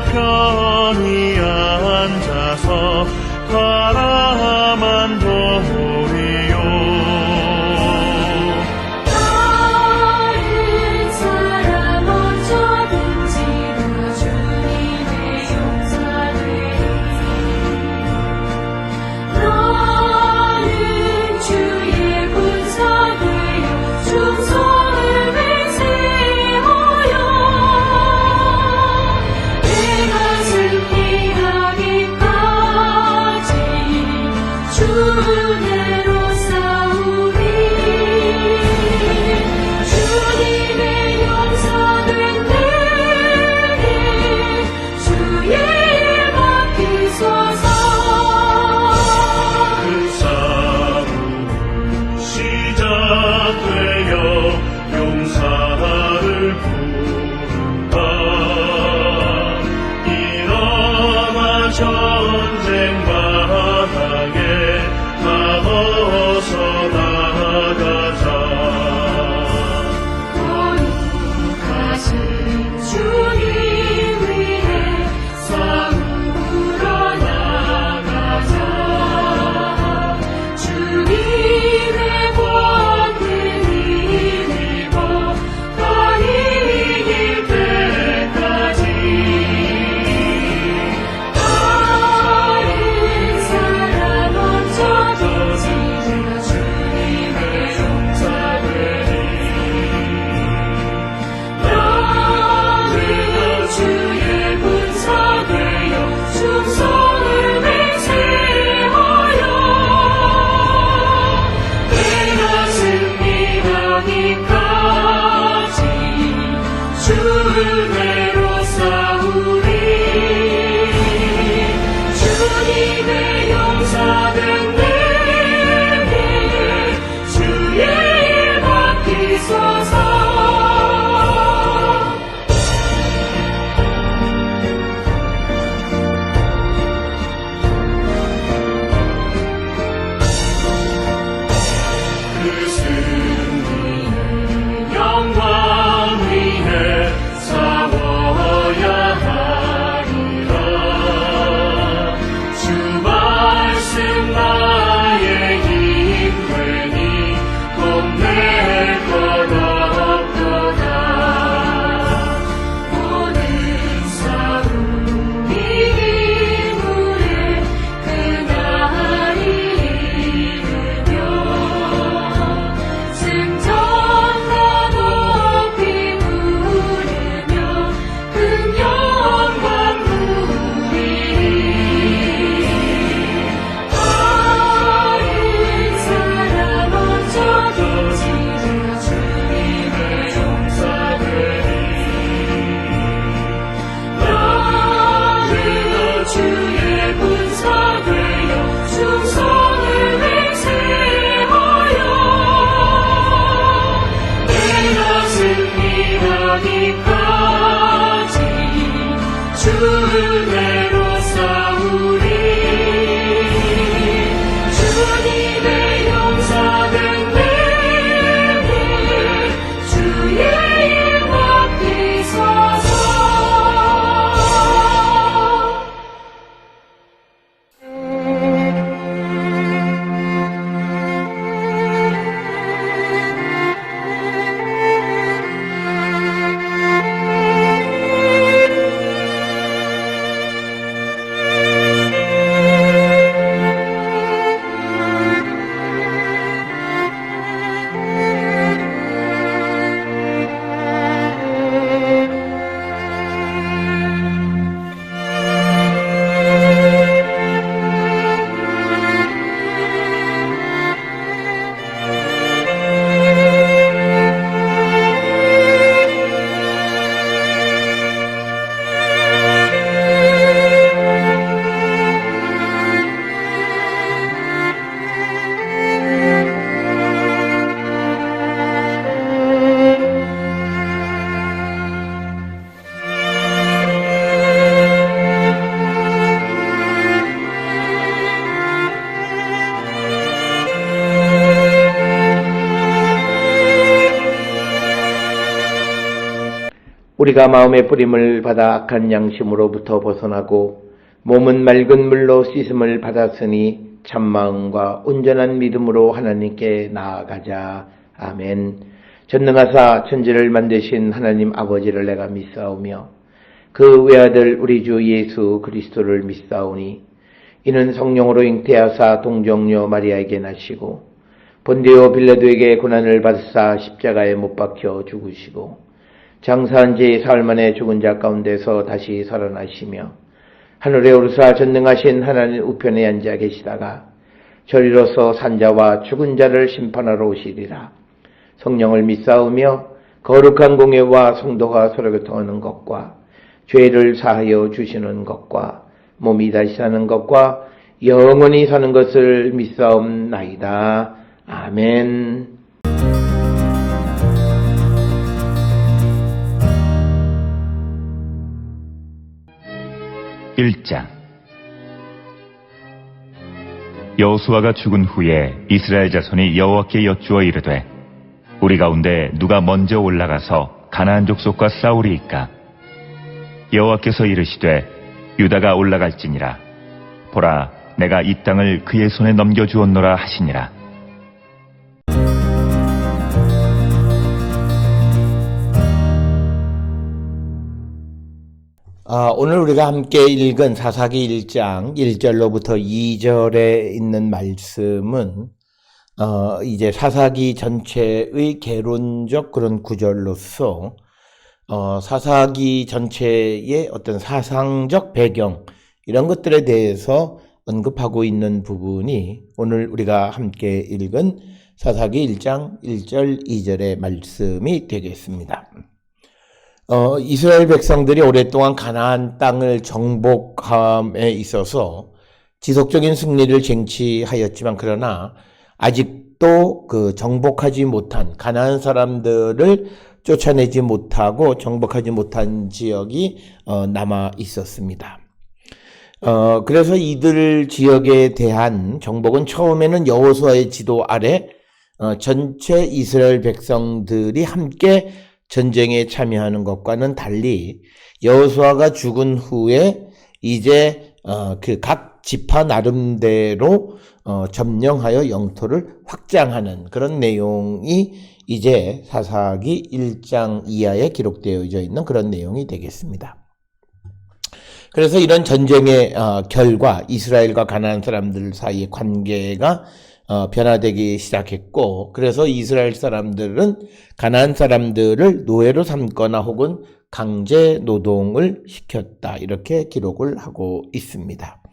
편히 앉아서 바라만 보리요. 다른 사람 어쩌든지 다 주님의 용사되리. 나는 주의 군사 되어 충성을 맹세하여 내가 승리하기까지 주대로 싸우리. 주님의 용사된 내게 주의 일 맡기소서. 그 싸움이 시작되어 용사를 부른다. 일어나 전쟁 바닥에 다 어서 나가자. 거룩하신 주님 위해 싸우러 나가자. 주님의 권능 힘입어 다 이길 때까지. 다른 사람 어쩌든지 다 주님의 용사되리. 나는 주의 군사 되어 충성을 맹세하여 내가 승리하기까지 주대로 싸우리. 주님의 용사된 내게 주의 일 맡기소서. 그 승리의 영광 위에 싸워야 하리라. 주 말씀 나의 힘 되니 겁낼 것 없도다. 모든 싸움 이긴 후에 그날이 이르며 승천과 높이 부르며 큰 영광 누리리. 다른 사람 어쩌든지 다 주님의 용사되리. 나는 주의 군사 되어 충성을 맹세하여 내가 승리하기까지 주대로 싸우리. 주님의 용사된 내게 주의 일 맡기소서. 우리가 마음의 뿌림을 받아 악한 양심으로부터 벗어나고 몸은 맑은 물로 씻음을 받았으니 참마음과 온전한 믿음으로 하나님께 나아가자. 아멘. 전능하사 천지를 만드신 하나님 아버지를 내가 믿사오며 그 외아들 우리 주 예수 그리스도를 믿사오니 이는 성령으로 잉태하사 동정녀 마리아에게 나시고 본디오 빌라도에게 고난을 받으사 십자가에 못 박혀 죽으시고 장사한 지 사흘 만에 죽은 자 가운데서 다시 살아나시며 하늘에 오르사 전능하신 하나님 우편에 앉아 계시다가 저리로서 산자와 죽은 자를 심판하러 오시리라. 성령을 믿사오며 거룩한 공예와 성도가 서로 교통하는 것과 죄를 사하여 주시는 것과 몸이 다시 사는 것과 영원히 사는 것을 믿사옵나이다. 아멘. 1장 여호수아가 죽은 후에 이스라엘 자손이 여호와께 여쭈어 이르되 우리 가운데 누가 먼저 올라가서 가나안 족속과 싸우리이까? 여호와께서 이르시되 유다가 올라갈지니라. 보라, 내가 이 땅을 그의 손에 넘겨주었노라 하시니라. 오늘 우리가 함께 읽은 사사기 1장 1절로부터 2절에 있는 말씀은 이제 사사기 전체의 개론적 그런 구절로서 사사기 전체의 어떤 사상적 배경 이런 것들에 대해서 언급하고 있는 부분이 오늘 우리가 함께 읽은 사사기 1장 1절 2절의 말씀이 되겠습니다. 이스라엘 백성들이 오랫동안 가나안 땅을 정복함에 있어서 지속적인 승리를 쟁취하였지만 그러나 아직도 그 정복하지 못한 가나안 사람들을 쫓아내지 못하고 정복하지 못한 지역이 남아 있었습니다. 그래서 이들 지역에 대한 정복은 처음에는 여호수아의 지도 아래 전체 이스라엘 백성들이 함께 전쟁에 참여하는 것과는 달리 여호수아가 죽은 후에 이제 그 각 지파 나름대로 점령하여 영토를 확장하는 그런 내용이 이제 사사기 1장 이하에 기록되어져 있는 그런 내용이 되겠습니다. 그래서 이런 전쟁의 결과 이스라엘과 가나안 사람들 사이의 관계가 변화되기 시작했고, 그래서 이스라엘 사람들은 가나안 사람들을 노예로 삼거나 혹은 강제 노동을 시켰다, 이렇게 기록을 하고 있습니다.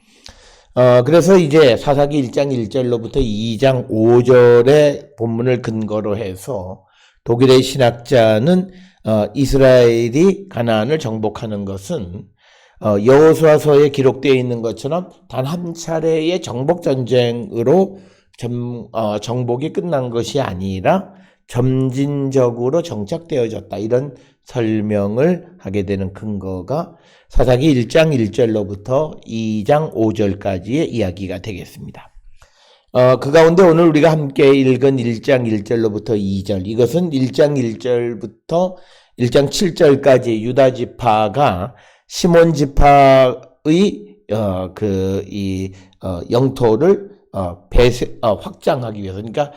그래서 이제 사사기 1장 1절로부터 2장 5절의 본문을 근거로 해서 독일의 신학자는 이스라엘이 가나안을 정복하는 것은 여호수아서에 기록되어 있는 것처럼 단 한 차례의 정복 전쟁으로 정복이 끝난 것이 아니라 점진적으로 정착되어졌다, 이런 설명을 하게 되는 근거가 사사기 1장 1절로부터 2장 5절까지의 이야기가 되겠습니다. 그 가운데 오늘 우리가 함께 읽은 1장 1절로부터 2절, 이것은 1장 1절부터 1장 7절까지 유다 지파가 시몬 지파의 영토를 확장하기 위해서, 그러니까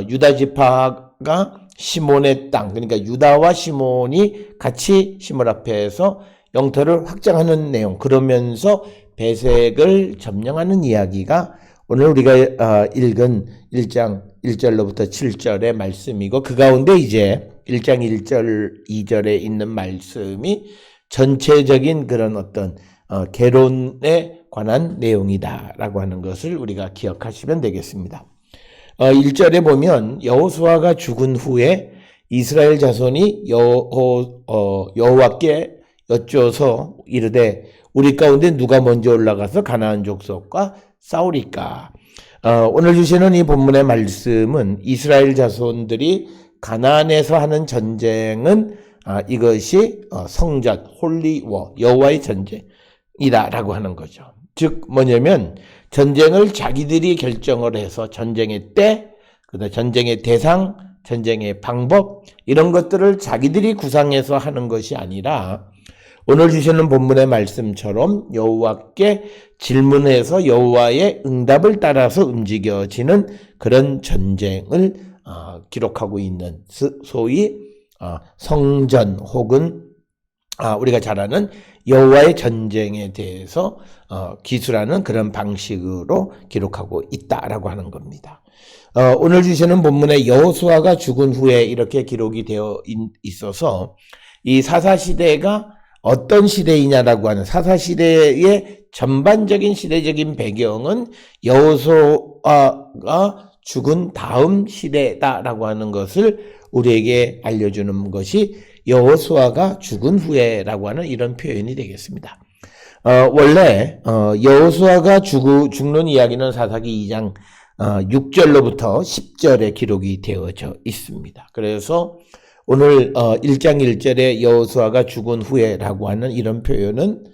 유다 지파가 시몬의 땅, 그러니까 유다와 시몬이 같이 시몬 앞에서 영토를 확장하는 내용, 그러면서 베색을 점령하는 이야기가 오늘 우리가 읽은 1장 1절로부터 7절의 말씀이고, 그 가운데 이제 1장 1절 2절에 있는 말씀이 전체적인 그런 어떤 개론에 관한 내용이다라고 하는 것을 우리가 기억하시면 되겠습니다. 1절에 보면 여호수아가 죽은 후에 이스라엘 자손이 여호와께 여쭈어서 이르되 우리 가운데 누가 먼저 올라가서 가나안 족속과 싸우리까? 오늘 주시는 이 본문의 말씀은 이스라엘 자손들이 가나안에서 하는 전쟁은 이것이 성전, 홀리워, 여호와의 전쟁이다라고 하는 거죠. 즉 뭐냐면 전쟁을 자기들이 결정을 해서 전쟁의 때, 그다음 전쟁의 대상, 전쟁의 방법 이런 것들을 자기들이 구상해서 하는 것이 아니라 오늘 주시는 본문의 말씀처럼 여호와께 질문해서 여호와의 응답을 따라서 움직여지는 그런 전쟁을 기록하고 있는 소위 성전 혹은 우리가 잘 아는 여호와의 전쟁에 대해서 기술하는 그런 방식으로 기록하고 있다라고 하는 겁니다. 오늘 주시는 본문에 여호수아가 죽은 후에 이렇게 기록이 되어 있어서 이 사사시대가 어떤 시대이냐라고 하는 사사시대의 전반적인 시대적인 배경은 여호수아가 죽은 다음 시대다라고 하는 것을 우리에게 알려주는 것이 여호수아가 죽은 후에라고 하는 이런 표현이 되겠습니다. 원래 여호수아가 죽는 이야기는 사사기 2장 6절로부터 10절에 기록이 되어져 있습니다. 그래서 오늘 1장 1절에 여호수아가 죽은 후에라고 하는 이런 표현은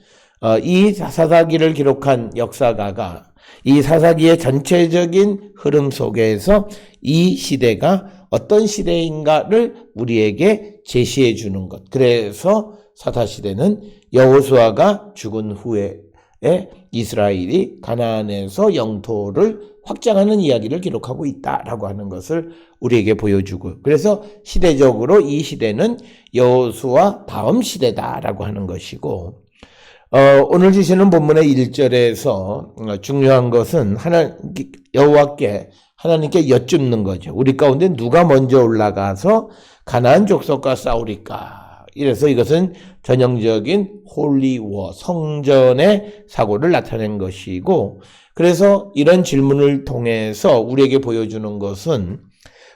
이 사사기를 기록한 역사가가 이 사사기의 전체적인 흐름 속에서 이 시대가 어떤 시대인가를 우리에게 제시해 주는 것. 그래서 사사시대는 여호수아가 죽은 후에 이스라엘이 가나안에서 영토를 확장하는 이야기를 기록하고 있다라고 하는 것을 우리에게 보여주고, 그래서 시대적으로 이 시대는 여호수아 다음 시대다라고 하는 것이고, 오늘 주시는 본문의 1절에서 중요한 것은 여호와께 하나님께 여쭙는 거죠. 우리 가운데 누가 먼저 올라가서 가나안 족속과 싸우리까? 이래서 이것은 전형적인 홀리워, 성전의 사고를 나타낸 것이고, 그래서 이런 질문을 통해서 우리에게 보여주는 것은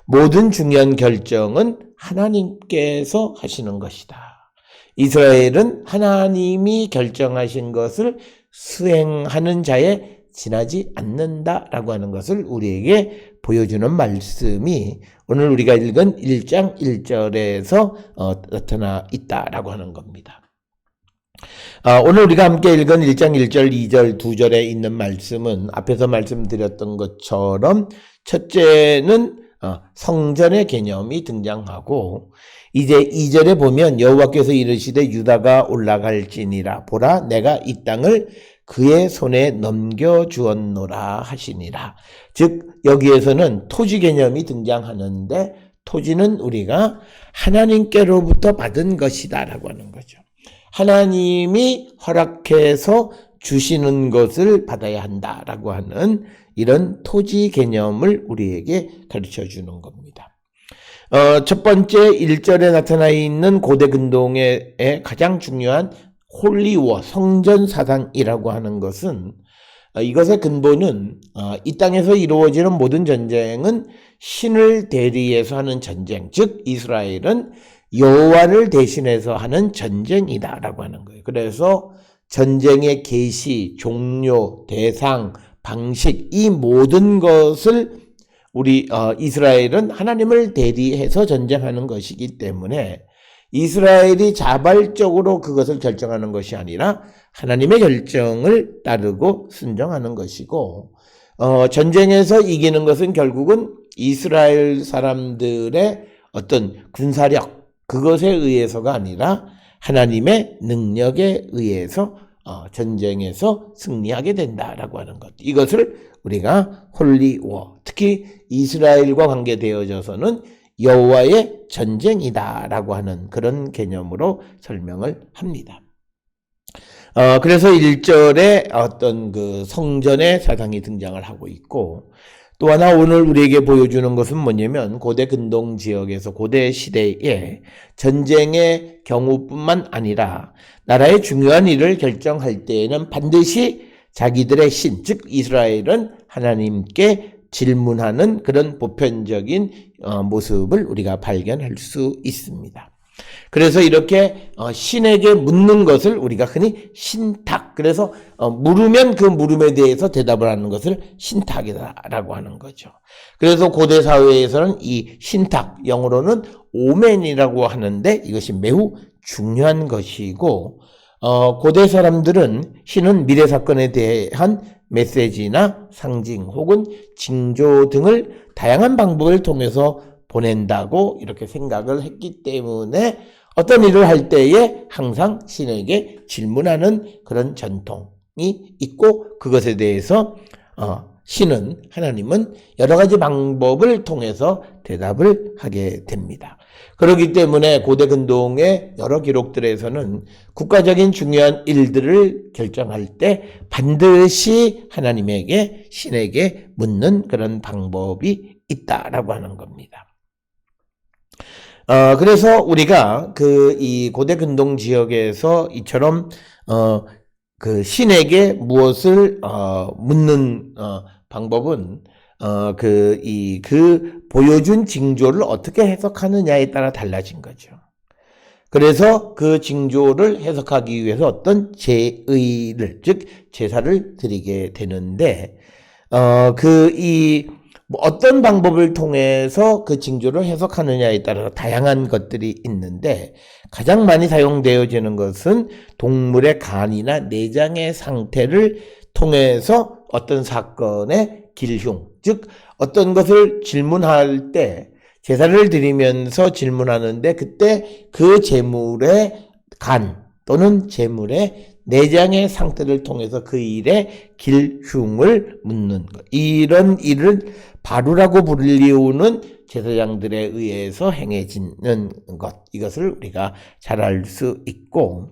모든 중요한 결정은 하나님께서 하시는 것이다. 이스라엘은 하나님이 결정하신 것을 수행하는 자에 지나지 않는다라고 하는 것을 우리에게 보여주는 말씀이 오늘 우리가 읽은 1장 1절에서 나타나 있다라고 하는 겁니다. 오늘 우리가 함께 읽은 1장 1절, 2절, 2절에 있는 말씀은 앞에서 말씀드렸던 것처럼 첫째는 성전의 개념이 등장하고, 이제 2절에 보면 여호와께서 이르시되 유다가 올라갈지니라 보라 내가 이 땅을 그의 손에 넘겨주었노라 하시니라. 즉 여기에서는 토지 개념이 등장하는데 토지는 우리가 하나님께로부터 받은 것이다 라고 하는 거죠. 하나님이 허락해서 주시는 것을 받아야 한다라고 하는 이런 토지 개념을 우리에게 가르쳐 주는 겁니다. 첫 번째 1절에 나타나 있는 고대 근동의 가장 중요한 홀리워, 성전 사상이라고 하는 것은 이것의 근본은 이 땅에서 이루어지는 모든 전쟁은 신을 대리해서 하는 전쟁, 즉 이스라엘은 여호와를 대신해서 하는 전쟁이다라고 하는 거예요. 그래서 전쟁의 계시, 종료, 대상, 방식 이 모든 것을 우리 이스라엘은 하나님을 대리해서 전쟁하는 것이기 때문에 이스라엘이 자발적으로 그것을 결정하는 것이 아니라 하나님의 결정을 따르고 순종하는 것이고, 전쟁에서 이기는 것은 결국은 이스라엘 사람들의 어떤 군사력 그것에 의해서가 아니라 하나님의 능력에 의해서 전쟁에서 승리하게 된다라고 하는 것. 이것을 우리가 홀리워, 특히 이스라엘과 관계되어져서는 여호와의 전쟁이다라고 하는 그런 개념으로 설명을 합니다. 그래서 1절에 어떤 그 성전의 사상이 등장을 하고 있고, 또 하나 오늘 우리에게 보여주는 것은 뭐냐면 고대 근동 지역에서 고대 시대에 전쟁의 경우뿐만 아니라 나라의 중요한 일을 결정할 때에는 반드시 자기들의 신, 즉 이스라엘은 하나님께 질문하는 그런 보편적인 모습을 우리가 발견할 수 있습니다. 그래서 이렇게 신에게 묻는 것을 우리가 흔히 신탁, 그래서 물으면 그 물음에 대해서 대답을 하는 것을 신탁이라고 하는 거죠. 그래서 고대 사회에서는 이 신탁, 영어로는 오멘이라고 하는데 이것이 매우 중요한 것이고, 고대 사람들은 신은 미래 사건에 대한 메시지나 상징 혹은 징조 등을 다양한 방법을 통해서 보낸다고 이렇게 생각을 했기 때문에 어떤 일을 할 때에 항상 신에게 질문하는 그런 전통이 있고, 그것에 대해서 신은, 하나님은 여러 가지 방법을 통해서 대답을 하게 됩니다. 그렇기 때문에 고대 근동의 여러 기록들에서는 국가적인 중요한 일들을 결정할 때 반드시 하나님에게, 신에게 묻는 그런 방법이 있다라고 하는 겁니다. 그래서 우리가 이 고대 근동 지역에서 이처럼 그 신에게 무엇을 묻는 방법은 그 보여준 징조를 어떻게 해석하느냐에 따라 달라진 거죠. 그래서 그 징조를 해석하기 위해서 어떤 제의를, 즉 제사를 드리게 되는데, 어떤 방법을 통해서 그 징조를 해석하느냐에 따라 다양한 것들이 있는데, 가장 많이 사용되어지는 것은 동물의 간이나 내장의 상태를 통해서 어떤 사건의 길흉, 즉 어떤 것을 질문할 때, 제사를 드리면서 질문하는데 그때 그 제물의 간 또는 제물의 내장의 상태를 통해서 그 일의 길흉을 묻는 것, 이런 일을 바루라고 불리우는 제사장들에 의해서 행해지는 것, 이것을 우리가 잘 알 수 있고,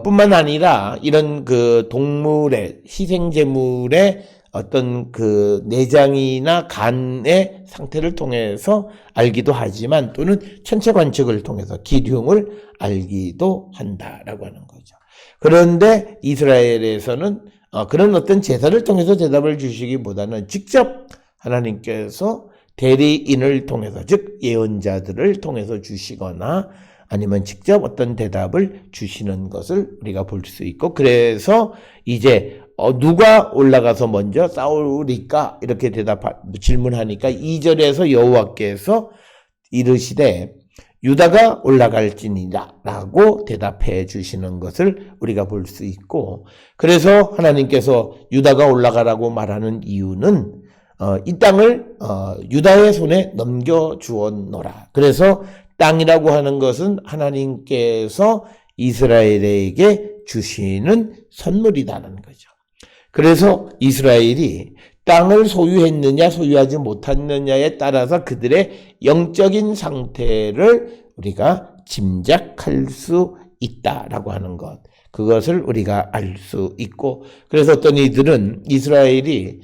뿐만 아니라 이런 그 동물의 희생제물의 어떤 그 내장이나 간의 상태를 통해서 알기도 하지만, 또는 천체 관측을 통해서 기흉을 알기도 한다라고 하는 거죠. 그런데 이스라엘에서는 그런 어떤 제사를 통해서 대답을 주시기보다는 직접 하나님께서 대리인을 통해서, 즉 예언자들을 통해서 주시거나 아니면 직접 어떤 대답을 주시는 것을 우리가 볼 수 있고, 그래서 이제 누가 올라가서 먼저 싸우리까 이렇게 질문하니까 2절에서 여호와께서 이르시되 유다가 올라갈지니라 라고 대답해 주시는 것을 우리가 볼 수 있고, 그래서 하나님께서 유다가 올라가라고 말하는 이유는 이 땅을 유다의 손에 넘겨주었노라. 그래서 땅이라고 하는 것은 하나님께서 이스라엘에게 주시는 선물이라는 거죠. 그래서 이스라엘이 땅을 소유했느냐 소유하지 못했느냐에 따라서 그들의 영적인 상태를 우리가 짐작할 수 있다라고 하는 것, 그것을 우리가 알 수 있고, 그래서 어떤 이들은 이스라엘이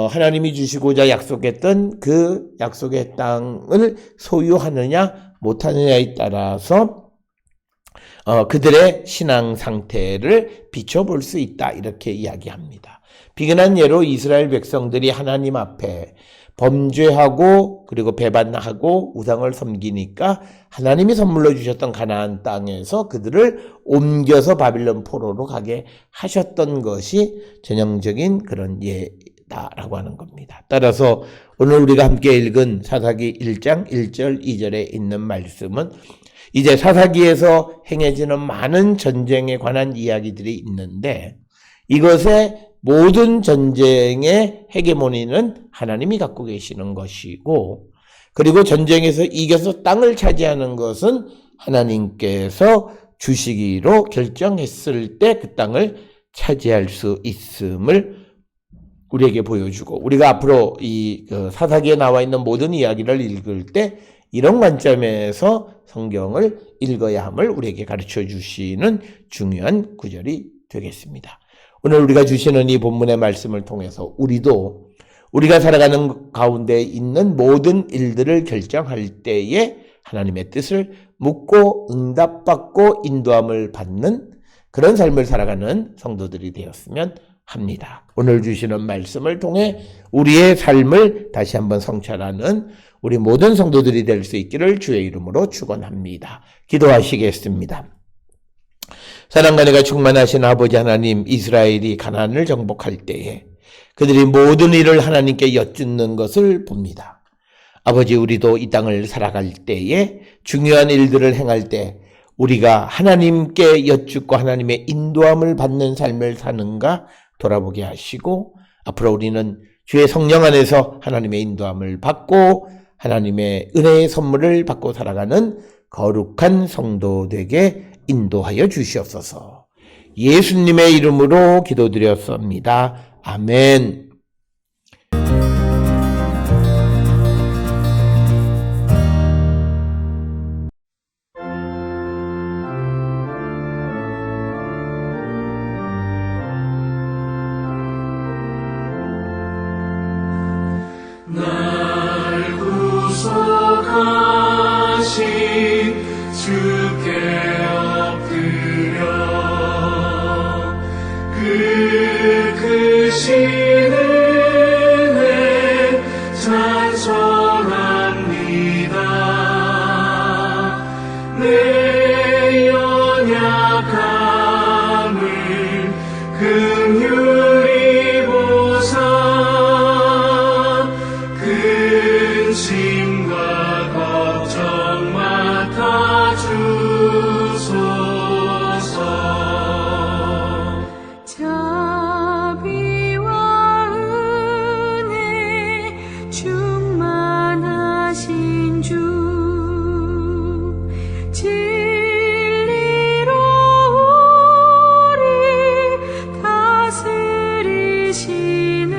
하나님이 주시고자 약속했던 그 약속의 땅을 소유하느냐 못하느냐에 따라서 그들의 신앙 상태를 비춰볼 수 있다, 이렇게 이야기합니다. 비근한 예로 이스라엘 백성들이 하나님 앞에 범죄하고 그리고 배반하고 우상을 섬기니까 하나님이 선물로 주셨던 가나안 땅에서 그들을 옮겨서 바빌론 포로로 가게 하셨던 것이 전형적인 그런 예다라고 하는 겁니다. 따라서 오늘 우리가 함께 읽은 사사기 1장 1절 2절에 있는 말씀은 이제 사사기에서 행해지는 많은 전쟁에 관한 이야기들이 있는데, 이것의 모든 전쟁의 헤게모니는 하나님이 갖고 계시는 것이고, 그리고 전쟁에서 이겨서 땅을 차지하는 것은 하나님께서 주시기로 결정했을 때 그 땅을 차지할 수 있음을 우리에게 보여주고, 우리가 앞으로 이 사사기에 나와 있는 모든 이야기를 읽을 때 이런 관점에서 성경을 읽어야 함을 우리에게 가르쳐 주시는 중요한 구절이 되겠습니다. 오늘 우리가 주시는 이 본문의 말씀을 통해서 우리도 우리가 살아가는 가운데 있는 모든 일들을 결정할 때에 하나님의 뜻을 묻고 응답받고 인도함을 받는 그런 삶을 살아가는 성도들이 되었으면 합니다. 오늘 주시는 말씀을 통해 우리의 삶을 다시 한번 성찰하는 우리 모든 성도들이 될 수 있기를 주의 이름으로 축원합니다. 기도하시겠습니다. 사랑과 은혜가 충만하신 아버지 하나님, 이스라엘이 가나안을 정복할 때에 그들이 모든 일을 하나님께 여쭙는 것을 봅니다. 아버지, 우리도 이 땅을 살아갈 때에 중요한 일들을 행할 때 우리가 하나님께 여쭙고 하나님의 인도함을 받는 삶을 사는가 돌아보게 하시고, 앞으로 우리는 주의 성령 안에서 하나님의 인도함을 받고 하나님의 은혜의 선물을 받고 살아가는 거룩한 성도 되게 인도하여 주시옵소서. 예수님의 이름으로 기도드렸습니다. 아멘. 날 구속하신 주께 엎드려 그 크신 은혜 찬송합니다. 내 연약함을 긍휼히 보사 근심과 걱정 맡아 주소서. 자비와 은혜 충만하신 주 진리로 우리 다스리시네.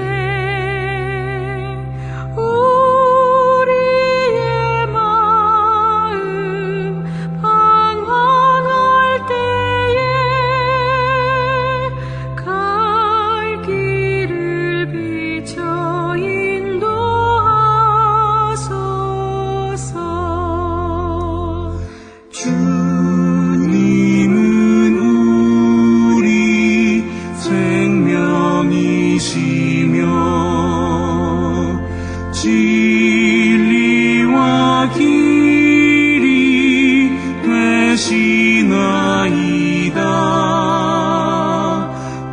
우리의 마음 방황할 때에 갈 길을 비춰 인도하소서. 주님은 우리 생명이시며 진리와 길이 되시나이다.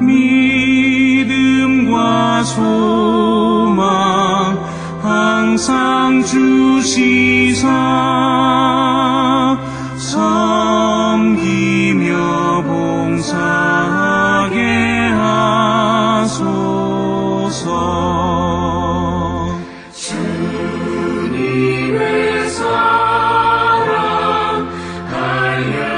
믿음과 소망 항상 주시사 섬기며 봉사하게 하소서. 주님의 사랑 한량없으니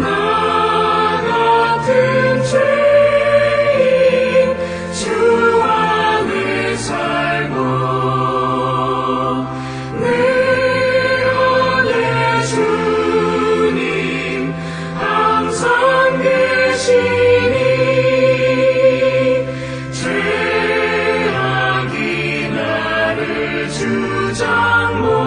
나 같은 죄인 주 안에 살고 내 안에 주님 항상 계시니 죄악이 나를 주장 못하네.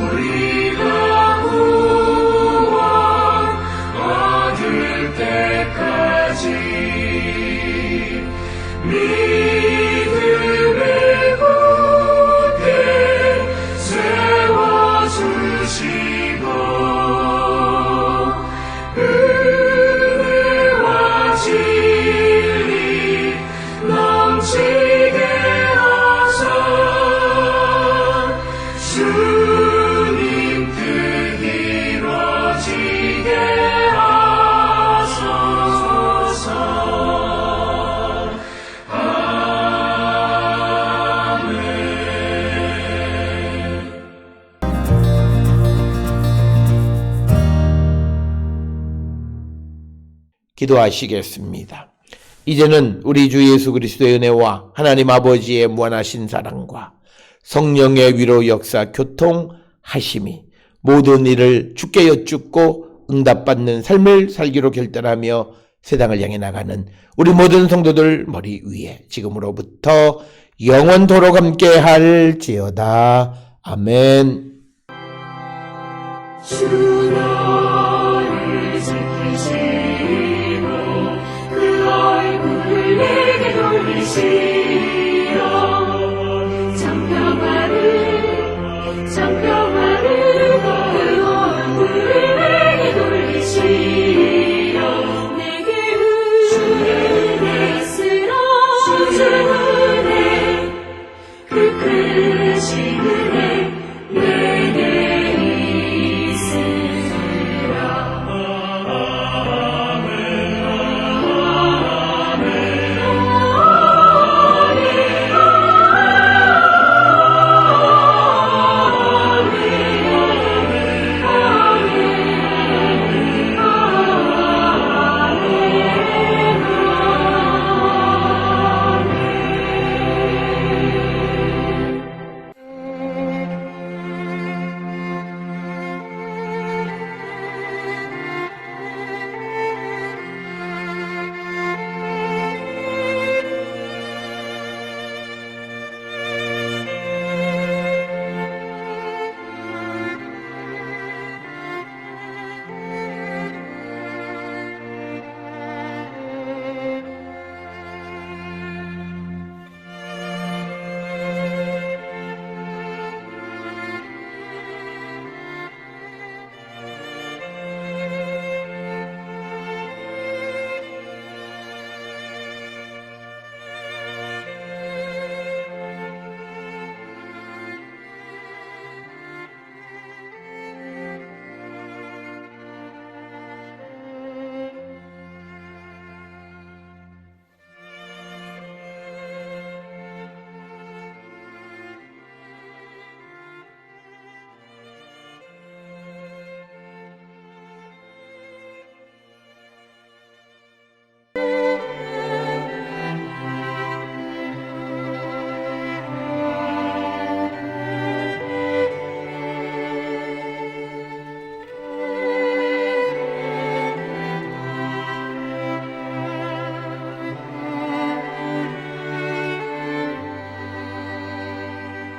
우리가 구원 얻을 때까지 믿음의 굳게 세워주시고 은혜와 진리 넘치게 하사 주님 뜻 이루어지게 하소서. 아멘. 기도하시겠습니다. 이제는 우리 주 예수 그리스도의 은혜와 하나님 아버지의 무한하신 사랑과 성령의 위로 역사 교통하심이 모든 일을 주께 여쭙고 응답받는 삶을 살기로 결단하며 세상을 향해 나가는 우리 모든 성도들 머리 위에 지금으로부터 영원토록 함께 할지어다. 아멘. 주 너를 지키시고 그 얼굴을 내게 돌리시고